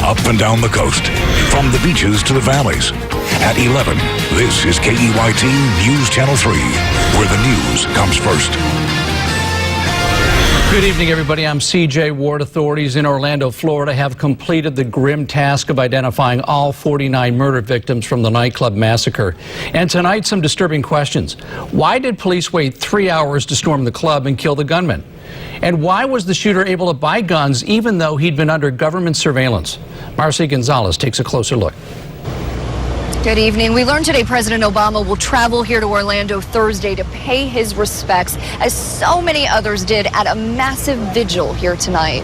up and down the coast, from the beaches to the valleys. At 11, this is KEYT News Channel 3, where the news comes first. Good evening, everybody. I'm CJ Ward. Authorities in Orlando, Florida have completed the grim task of identifying all 49 murder victims from the nightclub massacre. And tonight, some disturbing questions. Why did police wait 3 hours to storm the club and kill the gunman? And why was the shooter able to buy guns even though he'd been under government surveillance? Marcy Gonzalez takes a closer look. Good evening. We learned today President Obama will travel here to Orlando Thursday to pay his respects, as so many others did at a massive vigil here tonight.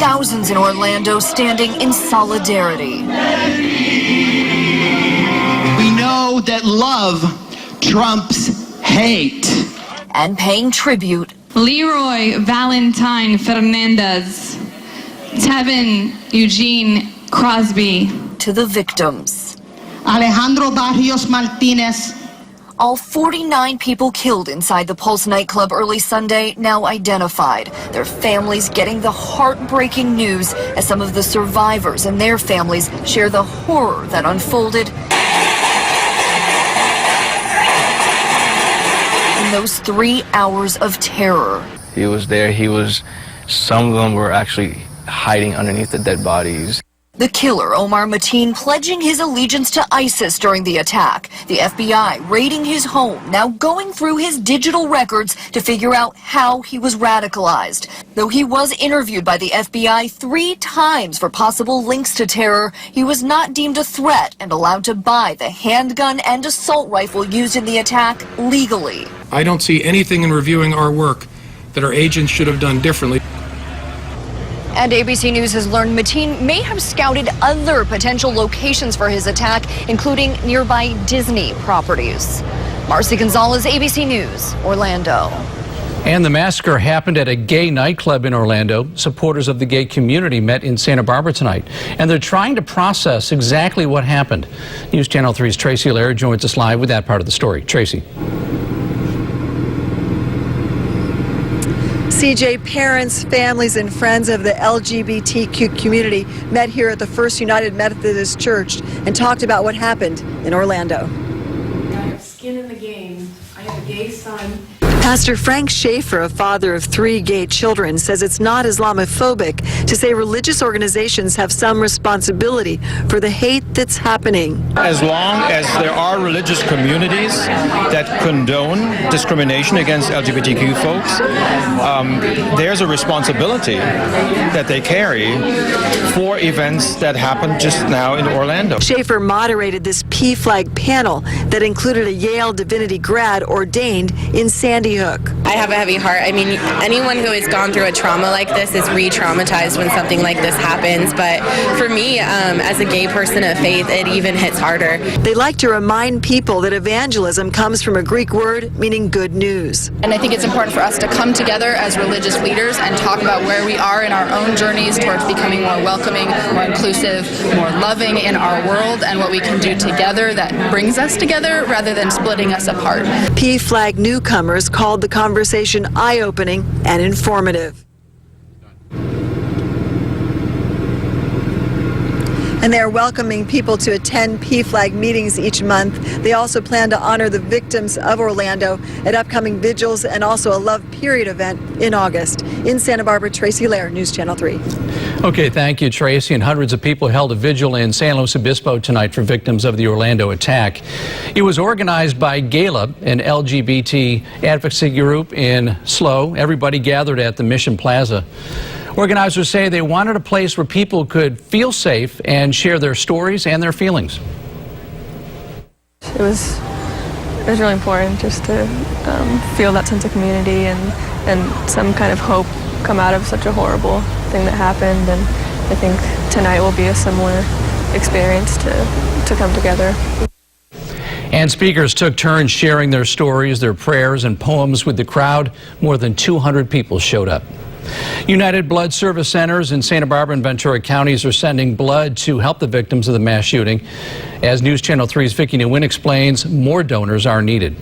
Thousands in Orlando standing in solidarity. We know that love trumps hate. And paying tribute. Leroy Valentine Fernandez, Tevin Eugene Crosby. To the victims. Alejandro Barrios Martinez. All 49 people killed inside the Pulse nightclub early Sunday now identified. Their families getting the heartbreaking news as some of the survivors and their families share the horror that unfolded in those 3 hours of terror. He was there. Some of them were actually hiding underneath the dead bodies. The killer, Omar Mateen, pledging his allegiance to ISIS during the attack. The FBI raiding his home, now going through his digital records to figure out how he was radicalized. Though he was interviewed by the FBI 3 times for possible links to terror, he was not deemed a threat and allowed to buy the handgun and assault rifle used in the attack legally. I don't see anything in reviewing our work that our agents should have done differently. And ABC News has learned Mateen may have scouted other potential locations for his attack, including nearby Disney properties. Marcy Gonzalez, ABC News, Orlando. And the massacre happened at a gay nightclub in Orlando. Supporters of the gay community met in Santa Barbara tonight, and they're trying to process exactly what happened. News Channel 3's Tracy Laird joins us live with that part of the story. Tracy. CJ, parents, families, and friends of the LGBTQ community met here at the First United Methodist Church and talked about what happened in Orlando. I have skin in the game. I have a gay son. Pastor Frank Schaefer, a father of 3 gay children, says it's not Islamophobic to say religious organizations have some responsibility for the hate that's happening. As long as there are religious communities that condone discrimination against LGBTQ folks, there's a responsibility that they carry for events that happened just now in Orlando. Schaefer moderated this PFLAG panel that included a Yale Divinity grad ordained in Sandy Hook. I have a heavy heart. I mean, anyone who has gone through a trauma like this is re-traumatized when something like this happens. But for me, as a gay person of faith, it even hits harder. They like to remind people that evangelism comes from a Greek word meaning good news. And I think it's important for us to come together as religious leaders and talk about where we are in our own journeys towards becoming more welcoming, more inclusive, more loving in our world, and what we can do together that brings us together rather than splitting us apart. PFLAG newcomers called the conversation eye-opening and informative. And they are welcoming people to attend PFLAG meetings each month. They also plan to honor the victims of Orlando at upcoming vigils and also a Love Period event in August. In Santa Barbara, Tracy Laird, News Channel 3. Okay, thank you, Tracy. And hundreds of people held a vigil in San Luis Obispo tonight for victims of the Orlando attack. It was organized by GALA, an LGBT advocacy group in SLO. Everybody gathered at the Mission Plaza. Organizers say they wanted a place where people could feel safe and share their stories and their feelings. It was really important just to feel that sense of community and some kind of hope come out of such a horrible thing that happened. And I think tonight will be a similar experience to come together. And speakers took turns sharing their stories, their prayers, and poems with the crowd. More than 200 people showed up. United Blood Service Centers in Santa Barbara and Ventura counties are sending blood to help the victims of the mass shooting. As News Channel 3's Vicki Nguyen explains, more donors are needed.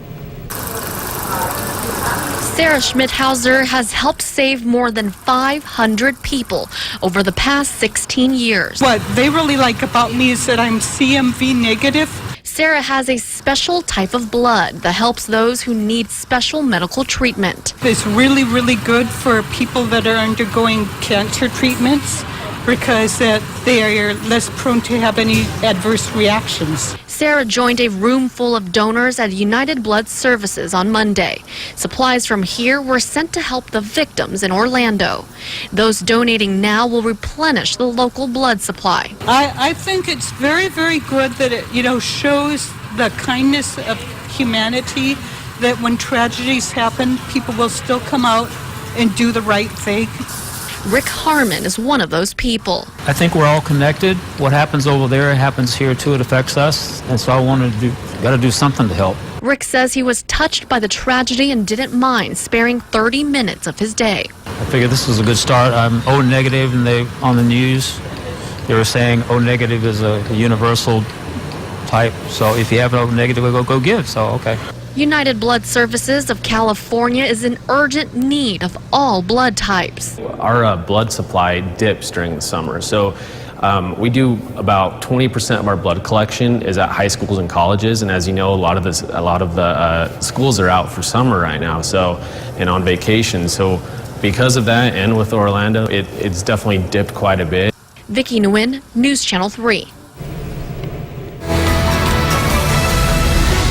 Sarah Schmidhauser has helped save more than 500 people over the past 16 years. What they really like about me is that I'm CMV negative. Sarah has a special type of blood that helps those who need special medical treatment. It's really, really good for people that are undergoing cancer treatments because they are less prone to have any adverse reactions. Sarah joined a room full of donors at United Blood Services on Monday. Supplies from here were sent to help the victims in Orlando. Those donating now will replenish the local blood supply. I think it's very, very good that it, shows the kindness of humanity, that when tragedies happen, people will still come out and do the right thing. Rick Harmon is one of those people. I think we're all connected. What happens over there happens here too. It affects us, and so got to do something to help. Rick says he was touched by the tragedy and didn't mind sparing 30 minutes of his day. I figured this was a good start. I'm O negative, and on the news they were saying O negative is a universal type. So if you have O negative, go give. So okay. United Blood Services of California is in urgent need of all blood types. Our blood supply dips during the summer, so we do about 20% of our blood collection is at high schools and colleges, and as you know, a lot of the schools are out for summer right now, and on vacation. So because of that, and with Orlando, it's definitely dipped quite a bit. Vicki Nguyen, News Channel 3.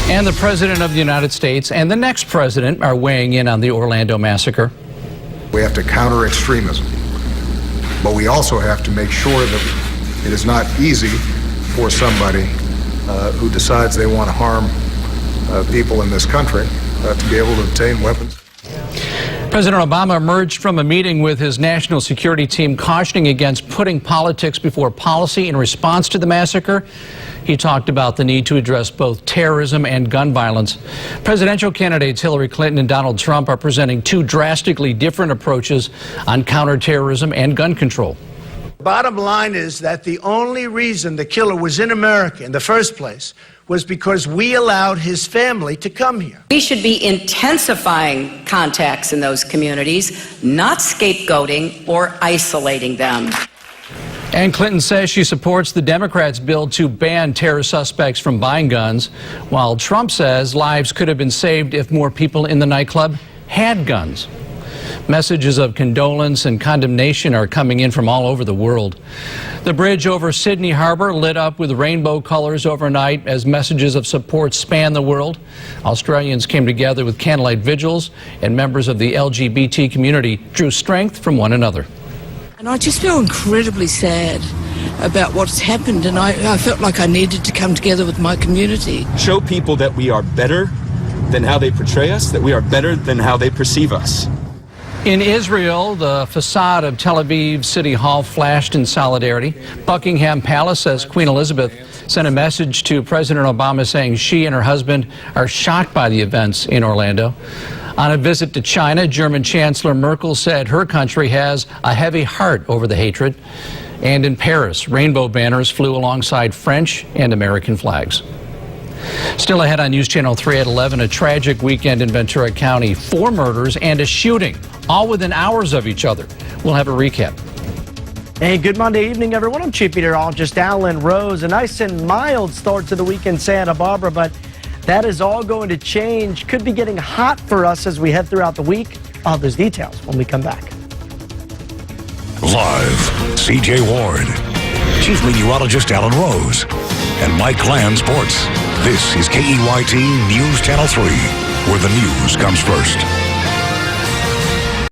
And the President of the United States and the next president are weighing in on the Orlando massacre. We have to counter extremism, but we also have to make sure that it is not easy for somebody who decides they want to harm people in this country to be able to obtain weapons. President Obama emerged from a meeting with his national security team cautioning against putting politics before policy in response to the massacre. He talked about the need to address both terrorism and gun violence. Presidential candidates Hillary Clinton and Donald Trump are presenting two drastically different approaches on counterterrorism and gun control. Bottom line is that the only reason the killer was in America in the first place was because we allowed his family to come here. We should be intensifying contacts in those communities, not scapegoating or isolating them. And Clinton says she supports the Democrats' bill to ban terror suspects from buying guns, while Trump says lives could have been saved if more people in the nightclub had guns. Messages of condolence and condemnation are coming in from all over the world. The bridge over Sydney Harbor lit up with rainbow colors overnight as messages of support span the world. Australians came together with candlelight vigils, and members of the LGBT community drew strength from one another. And I just feel incredibly sad about what's happened, and I felt like I needed to come together with my community. Show people that we are better than how they portray us, that we are better than how they perceive us. In Israel, the facade of Tel Aviv City Hall flashed in solidarity. Buckingham Palace says Queen Elizabeth sent a message to President Obama saying she and her husband are shocked by the events in Orlando. On a visit to China, German Chancellor Merkel said her country has a heavy heart over the hatred. And in Paris, rainbow banners flew alongside French and American flags. Still ahead on News Channel 3 at 11, a tragic weekend in Ventura County. 4 murders and a shooting, all within hours of each other. We'll have a recap. Hey, good Monday evening, everyone. I'm Chief Meteorologist Alan Rose. A nice and mild start to the week in Santa Barbara, but that is all going to change. Could be getting hot for us as we head throughout the week. All those details when we come back. Live, CJ Ward, Chief Meteorologist Alan Rose, and Mike Land Sports. This is KEYT News Channel 3, where the news comes first.